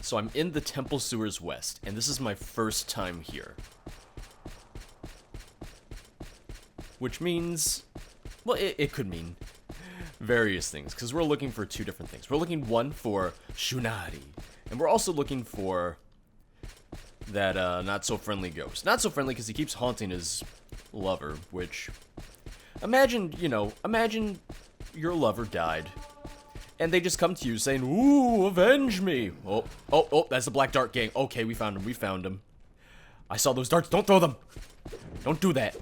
So I'm in the Temple Sewers West, and this is my first time here. Which means, well, it could mean various things, because we're looking for two different things. We're looking, one, for Shunari, and we're also looking for that not-so-friendly ghost. Not so friendly because he keeps haunting his lover, which, imagine your lover died, and they just come to you saying, "Ooh, avenge me!" Oh, that's the Black Dart Gang. Okay, we found him. I saw those darts. Don't throw them. Don't do that.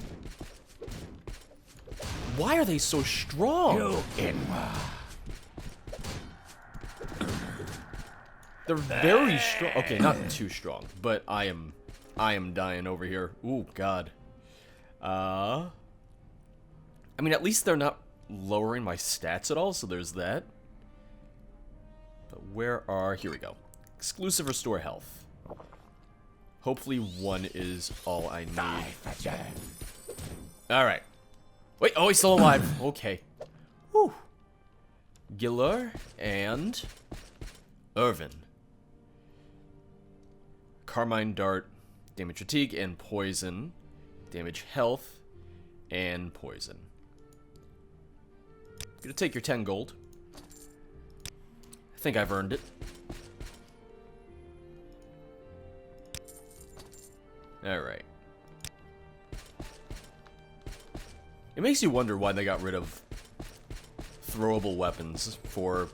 Why are they so strong? They're very strong. Okay, not too strong, but I am dying over here. Ooh, God. I mean, at least they're not lowering my stats at all, so there's that. But here we go. Exclusive restore health. Hopefully one is all I need. Alright. Wait, oh, he's still alive. Okay. Whew. Giller and Irvin. Carmine Dart, damage fatigue and poison. Damage health and poison. Gonna take your 10 gold. I think I've earned it. Alright. It makes you wonder why they got rid of throwable weapons for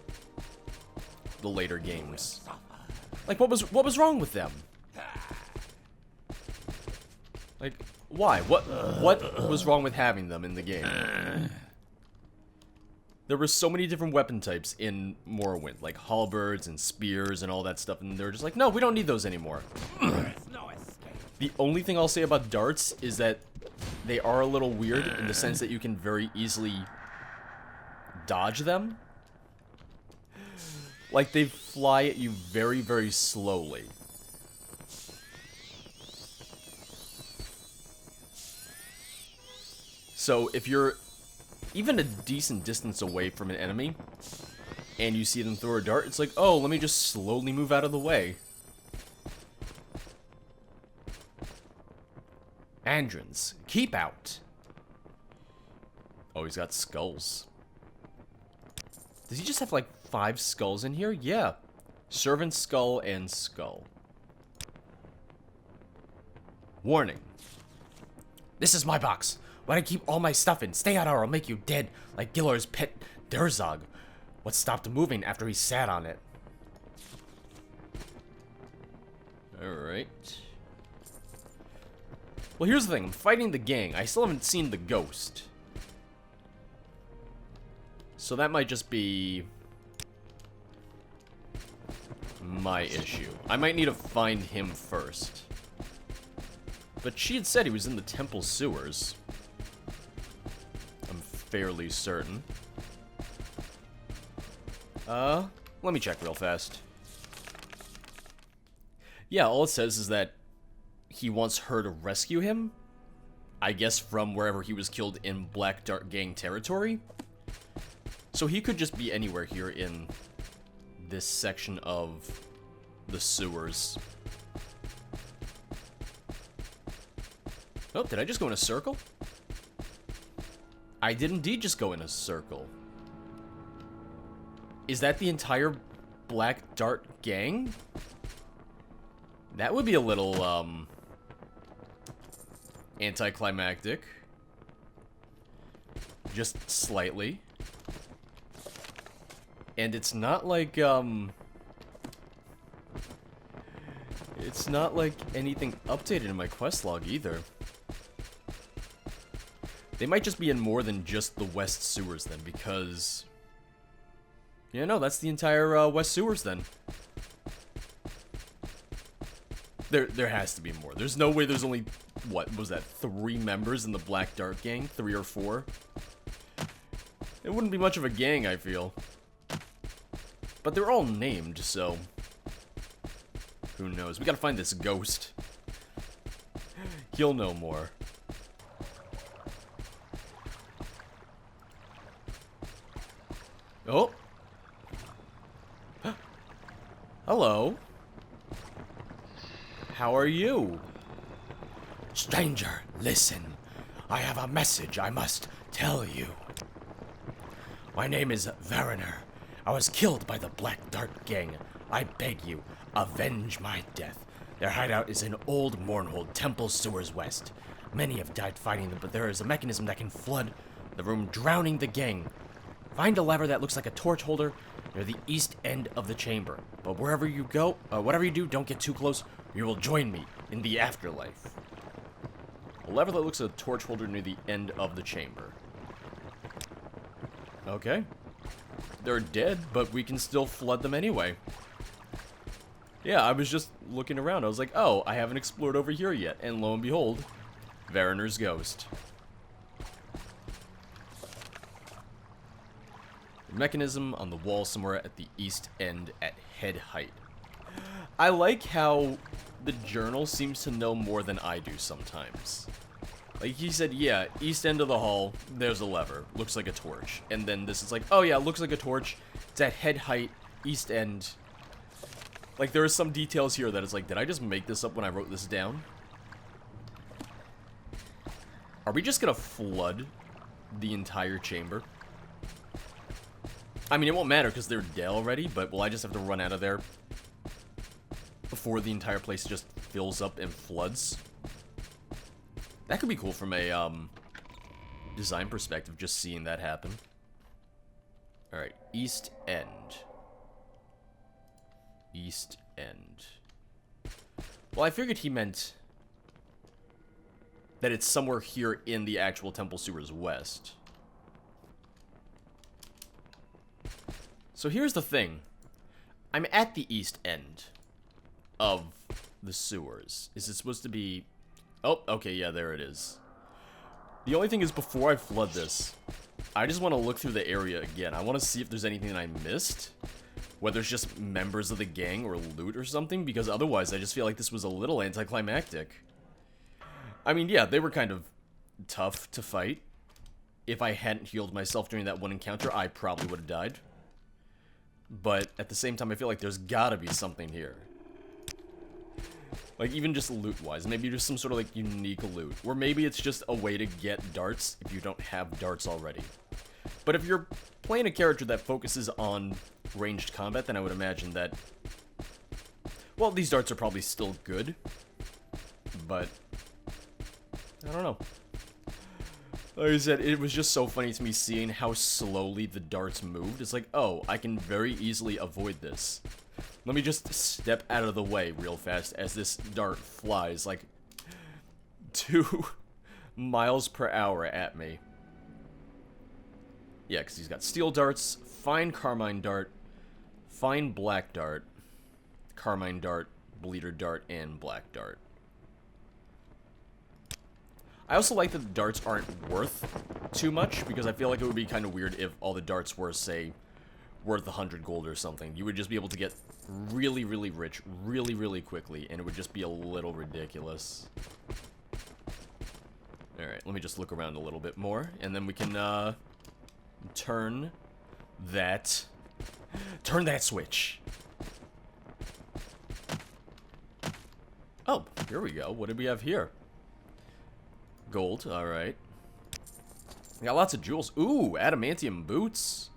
the later games. Like, what was wrong with them? Like, why? What was wrong with having them in the game? There were so many different weapon types in Morrowind, like halberds and spears and all that stuff, and they're just like, no, we don't need those anymore. The only thing I'll say about darts is that they are a little weird in the sense that you can very easily dodge them. Like, they fly at you very, very slowly. So if you're even a decent distance away from an enemy, and you see them throw a dart, it's like, oh, let me just slowly move out of the way. Andrins, keep out. Oh, he's got skulls. Does he just have like 5 skulls in here? Yeah. Servant skull and skull. Warning. This is my box. Why do I keep all my stuff in? Stay out or I'll make you dead, like Giller's pet Durzog. What stopped him moving after he sat on it? Alright. Well, here's the thing. I'm fighting the gang. I still haven't seen the ghost. So that might just be my issue. I might need to find him first. But she had said he was in the temple sewers. I'm fairly certain. Let me check real fast. Yeah, all it says is that he wants her to rescue him. I guess from wherever he was killed in Black Dart Gang territory. So he could just be anywhere here in this section of the sewers. Oh, did I just go in a circle? I did indeed just go in a circle. Is that the entire Black Dart Gang? That would be a little, anticlimactic. Just slightly. And it's not like, it's not like anything updated in my quest log either. They might just be in more than just the West Sewers then, because... Yeah, no, that's the entire, West Sewers then. There has to be more. There's no way there's only, what was that, 3 members in the Black Dart Gang? 3 or 4? It wouldn't be much of a gang, I feel. But they're all named, so... Who knows? We gotta find this ghost. He'll know more. Oh! Hello. How are you? Stranger, listen. I have a message I must tell you. My name is Variner. I was killed by the Black Dart Gang. I beg you, avenge my death. Their hideout is in Old Mournhold Temple Sewers West. Many have died fighting them, but there is a mechanism that can flood the room, drowning the gang. Find a lever that looks like a torch holder near the east end of the chamber. But wherever you go, whatever you do, don't get too close, or you will join me in the afterlife. A lever that looks like a torch holder near the end of the chamber. Okay. They're dead, but we can still flood them anyway. Yeah, I was just looking around. I was like, oh, I haven't explored over here yet. And lo and behold, Variner's ghost. Mechanism on the wall somewhere at the east end at head height. I like how the journal seems to know more than I do sometimes. Like, he said, yeah, east end of the hall, there's a lever. Looks like a torch. And then this is like, oh yeah, looks like a torch. It's at head height, east end. Like, there are some details here that is like, did I just make this up when I wrote this down? Are we just gonna flood the entire chamber? I mean, it won't matter because they're dead already, but will I just have to run out of there before the entire place just fills up and floods? That could be cool from a design perspective, just seeing that happen. Alright, East End. East End. Well, I figured he meant that it's somewhere here in the actual Temple Sewers West. So here's the thing. I'm at the east end of the sewers. Is it supposed to be... Oh, okay, yeah, there it is. The only thing is, before I flood this, I just want to look through the area again. I want to see if there's anything that I missed. Whether it's just members of the gang or loot or something, because otherwise I just feel like this was a little anticlimactic. I mean, yeah, they were kind of tough to fight. If I hadn't healed myself during that one encounter, I probably would have died. But at the same time, I feel like there's gotta be something here. Like, even just loot-wise. Maybe just some sort of, like, unique loot. Or maybe it's just a way to get darts if you don't have darts already. But if you're playing a character that focuses on ranged combat, then I would imagine that... Well, these darts are probably still good. But... I don't know. Like I said, it was just so funny to me seeing how slowly the darts moved. It's like, oh, I can very easily avoid this. Let me just step out of the way real fast as this dart flies like 2 miles per hour at me. Yeah, because he's got steel darts, fine carmine dart, fine black dart, carmine dart, bleeder dart, and black dart. I also like that the darts aren't worth too much, because I feel like it would be kind of weird if all the darts were, say, worth 100 gold or something. You would just be able to get really, really rich really, really quickly, and it would just be a little ridiculous. Alright, let me just look around a little bit more, and then we can, turn that switch. Oh, here we go. What did we have here? Gold, alright. We got lots of jewels. Ooh, Adamantium Boots.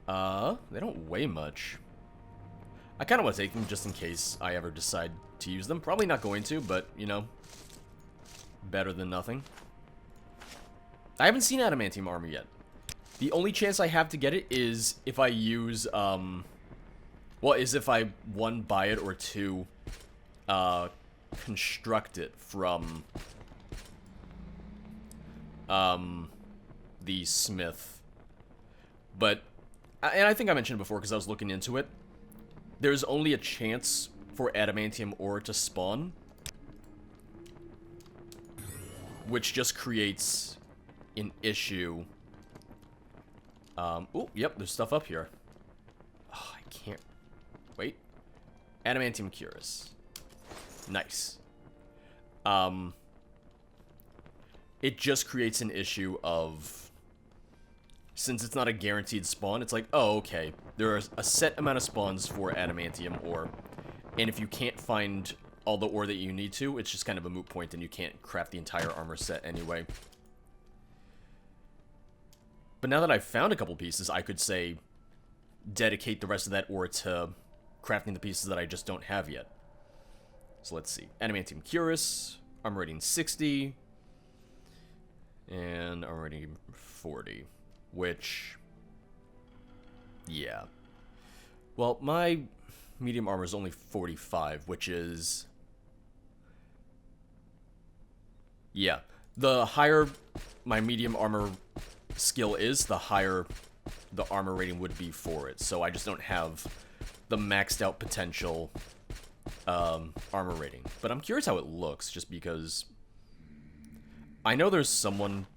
They don't weigh much. I kind of want to take them just in case I ever decide to use them. Probably not going to, but, you know, better than nothing. I haven't seen Adamantium Armor yet. The only chance I have to get it is if I use, well, is if I, 1, buy it, or 2, construct it from, the smith. But, and I think I mentioned it before because I was looking into it, there's only a chance for adamantium ore to spawn, which just creates an issue. Oh, yep, there's stuff up here. Oh, I can't... Wait. Adamantium cuirass. Nice. It just creates an issue of... Since it's not a guaranteed spawn, it's like, oh, okay. There are a set amount of spawns for adamantium ore, and if you can't find all the ore that you need to. It's just kind of a moot point, and you can't craft the entire armor set anyway. But now that I've found a couple pieces, I could say dedicate the rest of that ore to crafting the pieces that I just don't have yet. So let's see. Adamantium Cuirass, armor rating 60, and armor rating 40, which, yeah. Well, my medium armor is only 45, which is, yeah. The higher my medium armor skill is, the higher the armor rating would be for it. So I just don't have the maxed out potential armor rating. But I'm curious how it looks, just because I know there's someone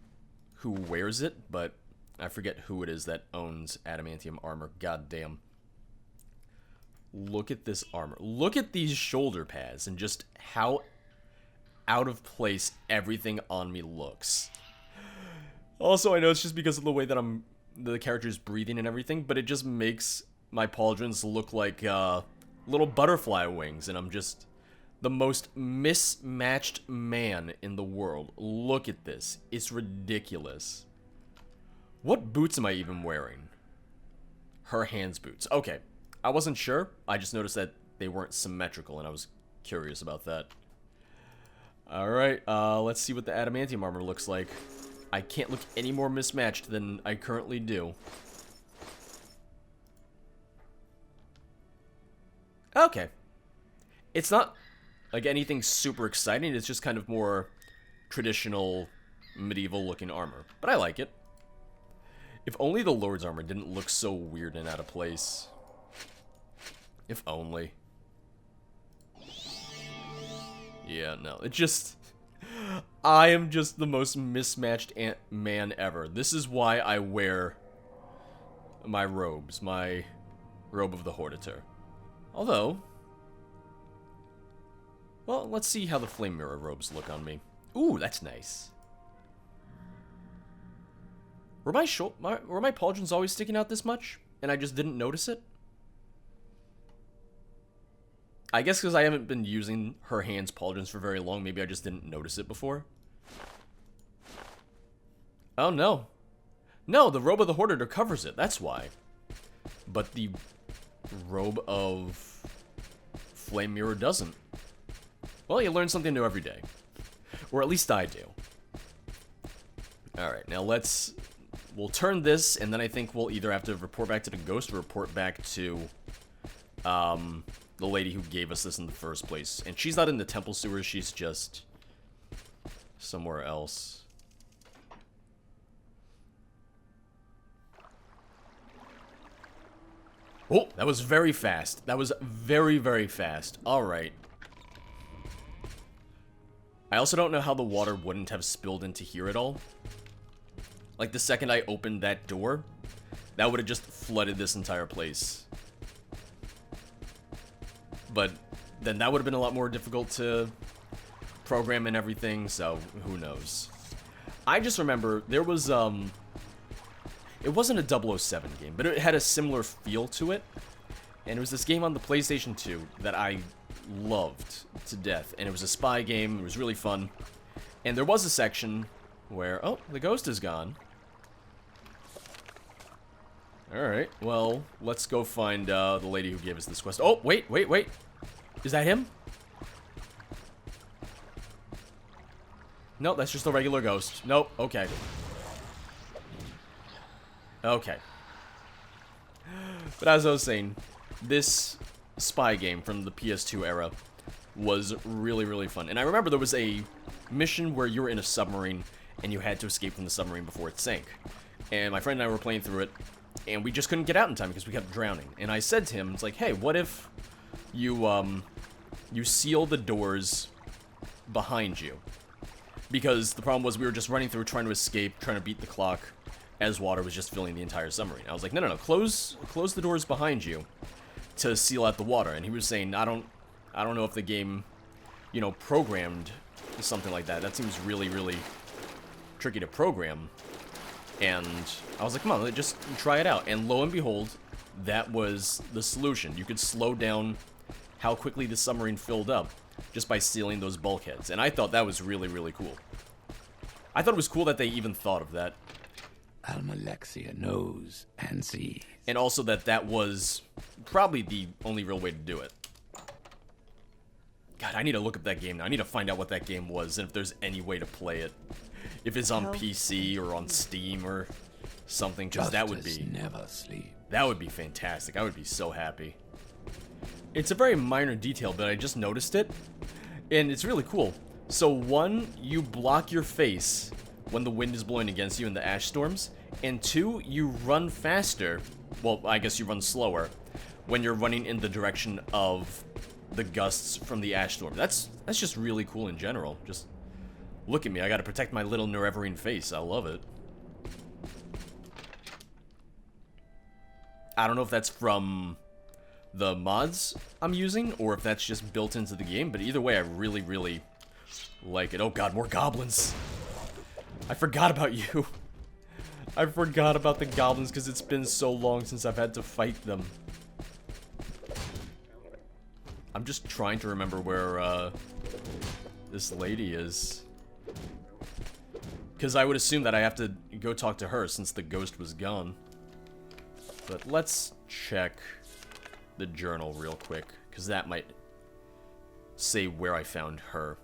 who wears it, but I forget who it is that owns Adamantium Armor. God damn. Look at this armor. Look at these shoulder pads and just how out of place everything on me looks. Also, I know it's just because of the way that the character's breathing and everything, but it just makes my pauldrons look like little butterfly wings, and I'm just the most mismatched man in the world. Look at this. It's ridiculous. What boots am I even wearing? Her hands boots. Okay. I wasn't sure. I just noticed that they weren't symmetrical, and I was curious about that. Alright, let's see what the Adamantium armor looks like. I can't look any more mismatched than I currently do. Okay. It's not, like, anything super exciting. It's just kind of more traditional, medieval-looking armor. But I like it. If only the Lord's armor didn't look so weird and out of place. If only. Yeah, no, it just... I am just the most mismatched man ever. This is why I wear my robes, my robe of the Hortator. Although... well, let's see how the Flame Mirror robes look on me. Ooh, that's nice. Were my pauldrons always sticking out this much, and I just didn't notice it? I guess because I haven't been using her hands pauldrons for very long, maybe I just didn't notice it before. Oh, no. No, the robe of the Hortator covers it, that's why. But the robe of Flame Mirror doesn't. Well, you learn something new every day. Or at least I do. Alright, now we'll turn this, and then I think we'll either have to report back to the ghost or report back to, the lady who gave us this in the first place. And she's not in the temple sewers, she's just somewhere else. Oh, that was very fast. That was very, very fast. Alright. I also don't know how the water wouldn't have spilled into here at all. Like, the second I opened that door, that would have just flooded this entire place. But then that would have been a lot more difficult to program and everything, so who knows. I just remember there was, it wasn't a 007 game, but it had a similar feel to it. And it was this game on the PlayStation 2 that I loved to death. And it was a spy game, it was really fun. And there was a section where, oh, the ghost is gone. Alright, well, let's go find the lady who gave us this quest. Oh, wait. Is that him? No, that's just a regular ghost. Nope, okay. Okay. But as I was saying, this spy game from the PS2 era was really, really fun. And I remember there was a mission where you were in a submarine and you had to escape from the submarine before it sank. And my friend and I were playing through it, and we just couldn't get out in time because we kept drowning. And I said to him, it's like, hey, what if you, you seal the doors behind you? Because the problem was we were just running through, trying to escape, trying to beat the clock, as water was just filling the entire submarine. I was like, no, close the doors behind you to seal out the water. And he was saying, I don't know if the game, you know, programmed something like that. That seems really, really tricky to program. And I was like, come on, let's just try it out. And lo and behold, that was the solution. You could slow down how quickly the submarine filled up just by sealing those bulkheads. And I thought that was really, really cool. I thought it was cool that they even thought of that. Almalexia knows and sees. And also that was probably the only real way to do it. God, I need to look up that game now. I need to find out what that game was and if there's any way to play it. If it's on PC or on Steam or something, because that would be... never sleep. That would be fantastic. I would be so happy. It's a very minor detail, but I just noticed it. And it's really cool. So one, you block your face when the wind is blowing against you in the ash storms. And two, you run faster. Well, I guess you run slower when you're running in the direction of the gusts from the ash storm. That's just really cool in general. Just look at me. I gotta protect my little Nerevarine face. I love it. I don't know if that's from the mods I'm using or if that's just built into the game, but either way, I really, really like it. Oh god, more goblins. I forgot about you. I forgot about the goblins because it's been so long since I've had to fight them. I'm just trying to remember where this lady is. Because I would assume that I have to go talk to her since the ghost was gone. But let's check the journal real quick, because that might say where I found her.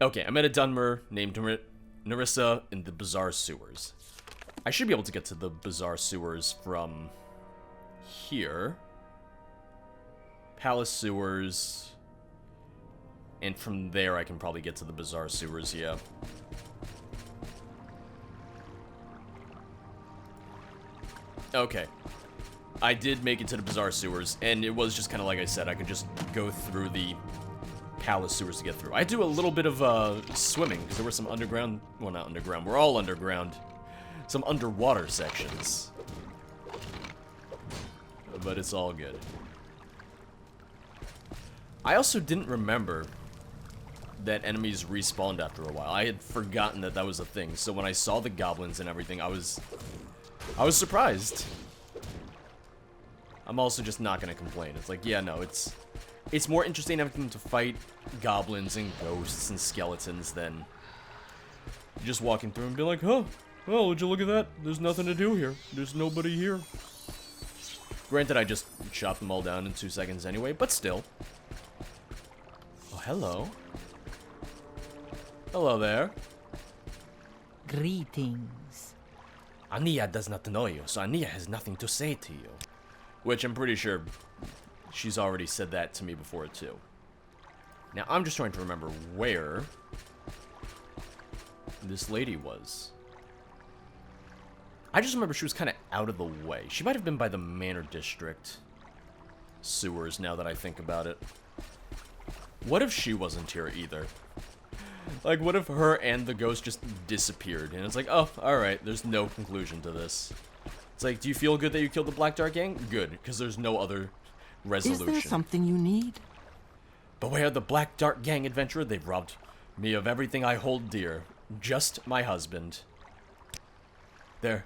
Okay, I met a Dunmer named Nerissa in the Bazaar Sewers. I should be able to get to the Bazaar Sewers from here. Palace Sewers. And from there, I can probably get to the Bazaar Sewers, yeah. Okay. I did make it to the Bazaar Sewers, and it was just kind of like I said, I could just go through the Palace Sewers to get through. I do a little bit of swimming, because there were some underground, well, not underground, we're all underground, some underwater sections. But it's all good. I also didn't remember that enemies respawned after a while. I had forgotten that that was a thing, so when I saw the goblins and everything, I was surprised. I'm also just not gonna complain. It's like, yeah, no, it's more interesting having to fight goblins and ghosts and skeletons than just walking through and be like, oh, well, would you look at that? There's nothing to do here. There's nobody here. Granted, I just chopped them all down in 2 seconds anyway, but still. Oh, hello. Hello there. Greetings. Ania does not know you, so Ania has nothing to say to you. Which I'm pretty sure she's already said that to me before, too. Now, I'm just trying to remember where this lady was. I just remember she was kind of out of the way. She might have been by the Manor District sewers, now that I think about it. What if she wasn't here either? Like, what if her and the ghost just disappeared? And it's like, oh, alright, there's no conclusion to this. It's like, do you feel good that you killed the Black Dark Gang? Good, because there's no other resolution. Is there something you need? Beware the Black Dark Gang, adventurer. They've robbed me of everything I hold dear. Just my husband. They're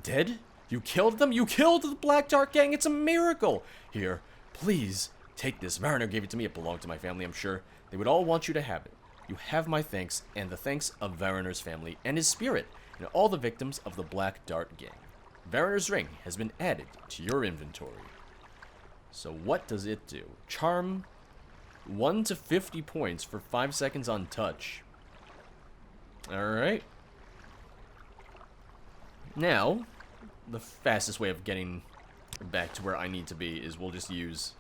dead? You killed them? You killed the Black Dark Gang? It's a miracle! Here, please, take this. Mariner gave it to me. It belonged to my family, I'm sure. They would all want you to have it. You have my thanks, and the thanks of Variner's family and his spirit, and all the victims of the Black Dart Gang. Variner's ring has been added to your inventory. So what does it do? Charm 1 to 50 points for 5 seconds on touch. Alright. Now, the fastest way of getting back to where I need to be is we'll just use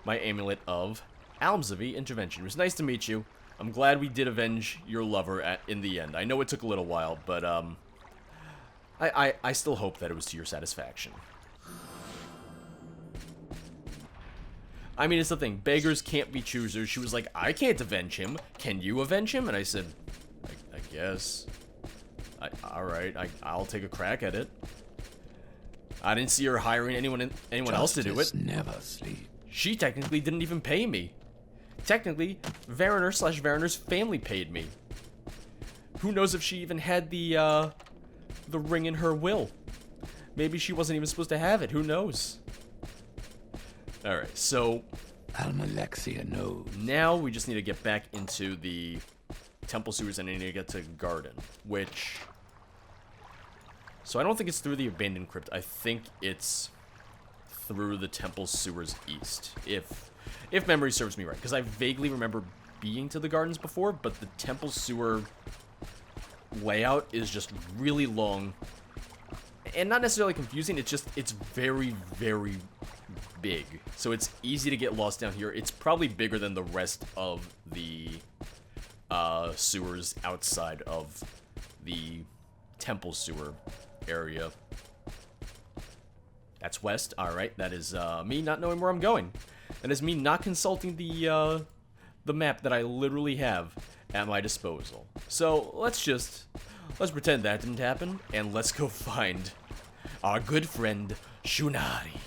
my amulet of Almsavy Intervention. It was nice to meet you. I'm glad we did avenge your lover in the end. I know it took a little while, but I still hope that it was to your satisfaction. I mean, it's the thing. Beggars can't be choosers. She was like, I can't avenge him. Can you avenge him? And I said, I guess. Alright, I'll take a crack at it. I didn't see her hiring anyone else to do it. Never sleep. She technically didn't even pay me. Technically, Variner / Variner's family paid me. Who knows if she even had the the ring in her will. Maybe she wasn't even supposed to have it. Who knows? Alright, so Almalexia knows. now we just need to get back into the temple sewers and I need to get to Garden, which... So I don't think it's through the abandoned crypt. I think it's through the temple sewers east, if memory serves me right. Because I vaguely remember being to the gardens before, but the temple sewer layout is just really long. And not necessarily confusing, it's very, very big. So it's easy to get lost down here. It's probably bigger than the rest of the sewers outside of the temple sewer area. That's west. Alright, that is me not knowing where I'm going. That is me not consulting the map that I literally have at my disposal. So let's pretend that didn't happen, and let's go find our good friend Shunari.